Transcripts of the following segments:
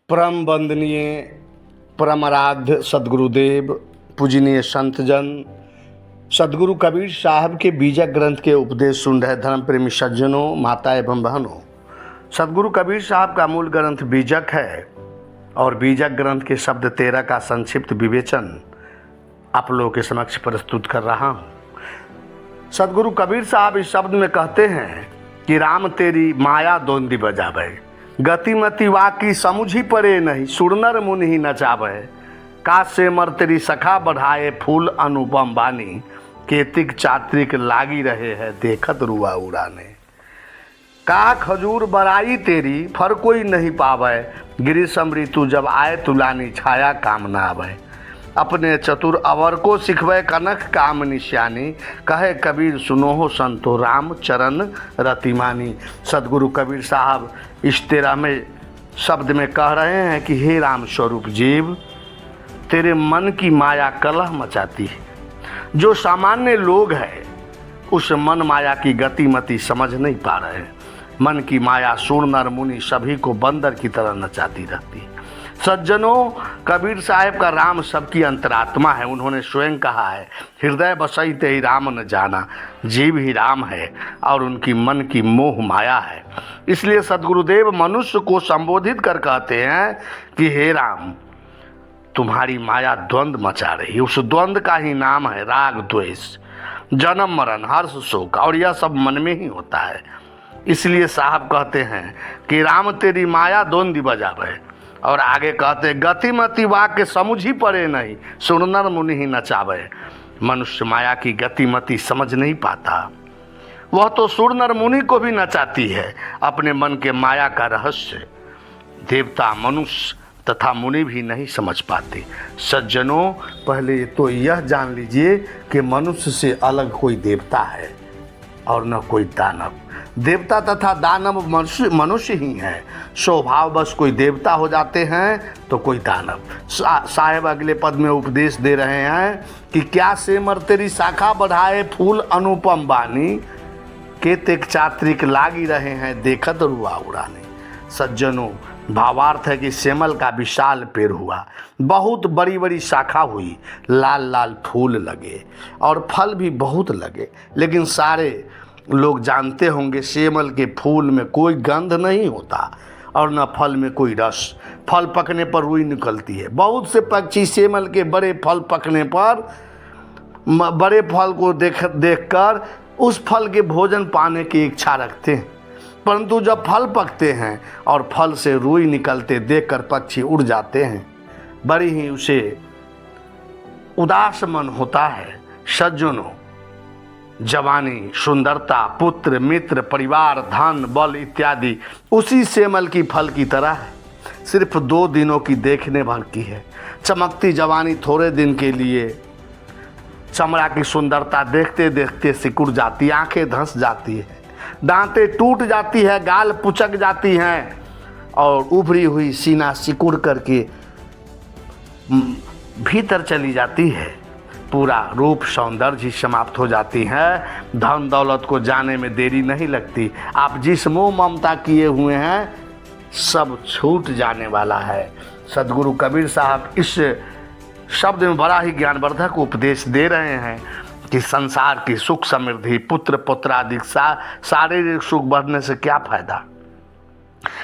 परम वंदनीय परम आराध्य सदगुरुदेव पूजनीय संतजन सदगुरु कबीर साहब के बीजक ग्रंथ के उपदेश सुन रहे धर्म प्रेमी सज्जनों, माता एवं बहनों। सदगुरु कबीर साहब का मूल ग्रंथ बीजक है और बीजक ग्रंथ के शब्द 13 का संक्षिप्त विवेचन आप लोगों के समक्ष प्रस्तुत कर रहा हूँ। सदगुरु कबीर साहब इस शब्द में कहते हैं कि राम तेरी माया दोंदी बजावे, गतिमति वाकी समुझी पड़े नहीं, सुरनर मुन ही नचावे, काश से मर तेरी सखा बढ़ाए फूल अनुपम बानी, केतिक चात्रिक लागी रहे है देखत रुआ उड़ाने। का खजूर बराई तेरी फर कोई नहीं पावे, गिरिशम ऋतु जब आए तुलानी छाया काम न आवे, अपने चतुर अवर को सिखवे कनक काम निशानी, कहे कबीर सुनो हो संतो राम चरण रतिमानी। सदगुरु कबीर साहब इस 13वें शब्द में कह रहे हैं कि हे राम स्वरूप जीव, तेरे मन की माया कलह मचाती है। जो सामान्य लोग हैं उस मन माया की गतिमति समझ नहीं पा रहे हैं। मन की माया सूर नर मुनि सभी को बंदर की तरह नचाती रहती है। सज्जनों, कबीर साहब का राम सबकी अंतरात्मा है। उन्होंने स्वयं कहा है, हृदय बसई ते ही राम न जाना, जीव ही राम है और उनकी मन की मोह माया है। इसलिए सदगुरुदेव मनुष्य को संबोधित कर कहते हैं कि हे राम, तुम्हारी माया द्वंद्व मचा रही। उस द्वंद्व का ही नाम है राग द्वेष, जन्म मरण, हर्ष शोक, और यह सब मन में ही होता है। इसलिए साहब कहते हैं कि राम तेरी माया द्वंद्व बजावे, और आगे कहते गतिमति वाक्य समुझी पड़े नहीं, सुरनर मुनि ही नचावे। मनुष्य माया की गतिमति समझ नहीं पाता, वह तो सुरनर मुनि को भी नचाती है अपने मन के माया का रहस्य। देवता, मनुष्य तथा मुनि भी नहीं समझ पाते। सज्जनों, पहले तो यह जान लीजिए कि मनुष्य से अलग कोई देवता है और न कोई दानव। देवता तथा दानव मनुष्य ही हैं। स्वभाववश कोई देवता हो जाते हैं तो कोई दानव। साहेब अगले पद में उपदेश दे रहे हैं कि क्या से मर तेरी शाखा बढ़ाए फूल अनुपम बानी, केतिक चात्रिक लागी रहे हैं देखत रुआ उड़ाने। सज्जनों, भावार्थ है कि सेमल का विशाल पेड़ हुआ, बहुत बड़ी बड़ी शाखा हुई, लाल लाल फूल लगे और फल भी बहुत लगे, लेकिन सारे लोग जानते होंगे सेमल के फूल में कोई गंध नहीं होता और न फल में कोई रस। फल पकने पर रुई निकलती है। बहुत से पक्षी सेमल के बड़े फल पकने पर बड़े फल को देखकर उस फल के भोजन पाने की इच्छा रखते हैं, परंतु जब फल पकते हैं और फल से रुई निकलते देखकर पक्षी उड़ जाते हैं। बड़ी ही उसे उदास मन होता है। सज्जनों, जवानी, सुंदरता, पुत्र, मित्र, परिवार, धन, बल इत्यादि उसी सेमल की फल की तरह है, सिर्फ 2 दिनों की देखने भर की है। चमकती जवानी थोड़े दिन के लिए, चमड़ा की सुंदरता देखते देखते सिकुड़ जाती, आंखें धंस जाती है, दांतें टूट जाती है, गाल पुचक जाती हैं और उभरी हुई सीना सिकुड़ करके भीतर चली जाती है। पूरा रूप सौंदर्य ही समाप्त हो जाती है। धन दौलत को जाने में देरी नहीं लगती। आप जिस मोह ममता किए हुए हैं सब छूट जाने वाला है। सदगुरु कबीर साहब इस शब्द में बड़ा ही ज्ञानवर्धक उपदेश दे रहे हैं कि संसार की सुख समृद्धि, पुत्र पुत्रादि शारीरिक सुख बढ़ने से क्या फायदा।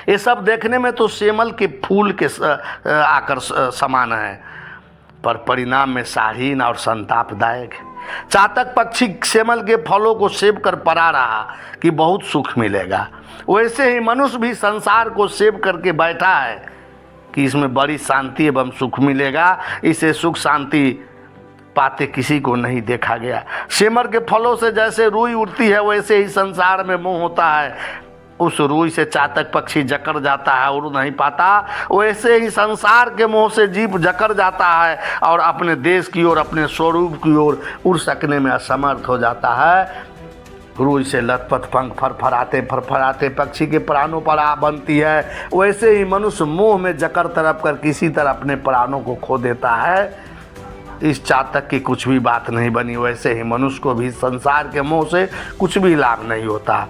ये सब देखने में तो सेमल के फूल के आकर समान है, पर परिणाम में शाहीन और संतापदायक है। चातक पक्षी सेमल के फलों को सेव कर पड़ा रहा कि बहुत सुख मिलेगा, वैसे ही मनुष्य भी संसार को सेव करके बैठा है कि इसमें बड़ी शांति एवं सुख मिलेगा। इसे सुख शांति पाते किसी को नहीं देखा गया। सेमल के फलों से जैसे रुई उड़ती है वैसे ही संसार में मोह होता है। उस रुई से चातक पक्षी जकड़ जाता है, उड़ नहीं पाता। वैसे ही संसार के मोह से जीव जकड़ जाता है और अपने देश की ओर, अपने स्वरूप की ओर उड़ सकने में असमर्थ हो जाता है। रुई से लथपथ पंख फरफराते पक्षी के प्राणों पर आ बनती है। वैसे ही मनुष्य मोह में जकड़ तड़प कर किसी तरह अपने प्राणों को खो देता है। इस चातक की कुछ भी बात नहीं बनी, वैसे ही मनुष्य को भी संसार के मोह से कुछ भी लाभ नहीं होता।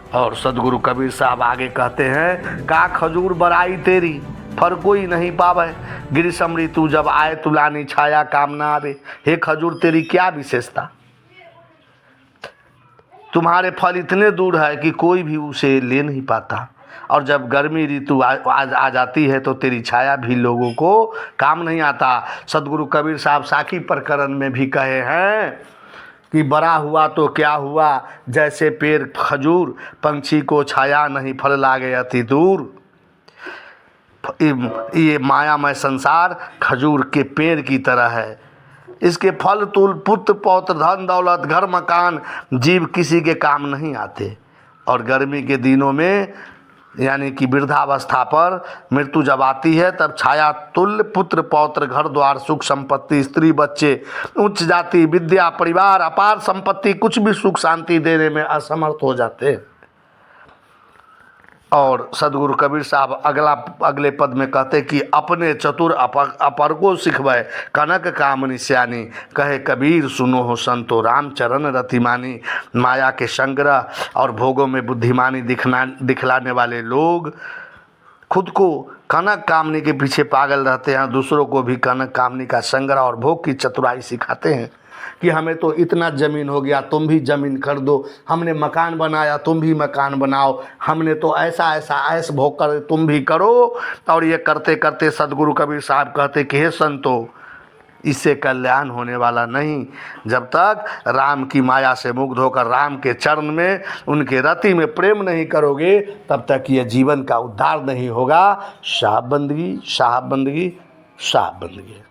और सदगुरु कबीर साहब आगे कहते हैं, का खजूर बराई तेरी फर कोई नहीं पावे। गिरिशम ऋतु जब आए तुलानी छाया काम ना आवे। हे खजूर तेरी क्या विशेषता, तुम्हारे फल इतने दूर है कि कोई भी उसे ले नहीं पाता। और जब गर्मी ऋतु आ जाती है तो तेरी छाया भी लोगों को काम नहीं आता। सदगुरु कबीर साहब साखी प्रकरण में भी कहे हैं कि बड़ा हुआ तो क्या हुआ, जैसे पेड़ खजूर, पंछी को छाया नहीं फल लागे अति दूर। ये मायामय संसार खजूर के पेड़ की तरह है। इसके फल तूल पुत्र पौत्र धन दौलत घर मकान जीव किसी के काम नहीं आते। और गर्मी के दिनों में यानी कि वृद्धावस्था पर मृत्यु जब आती है तब छाया तुल्य पुत्र पौत्र घर द्वार सुख संपत्ति स्त्री बच्चे उच्च जाति विद्या परिवार अपार संपत्ति कुछ भी सुख शांति देने में असमर्थ हो जाते हैं। और सदगुरु कबीर साहब अगले पद में कहते कि अपने चतुर अपर को सिखबै कनक कामनी स्यानी। कहे कबीर सुनो हो संतो राम चरण रतिमानी। माया के संग्रह और भोगों में बुद्धिमानी दिखलाने वाले लोग खुद को कनक कामनी के पीछे पागल रहते हैं, दूसरों को भी कनक कामनी का संग्रह और भोग की चतुराई सिखाते हैं कि हमें तो इतना ज़मीन हो गया तुम भी ज़मीन खरीदो, हमने मकान बनाया तुम भी मकान बनाओ, हमने तो ऐसा ऐस भोग कर तुम भी करो। और ये करते करते सदगुरु कबीर साहब कहते कि हे संतो, इससे कल्याण होने वाला नहीं। जब तक राम की माया से मुग्ध होकर राम के चरण में उनके रति में प्रेम नहीं करोगे तब तक ये जीवन का उद्धार नहीं होगा। साहब बंदगी साहब बंदगी साहब बंदगी।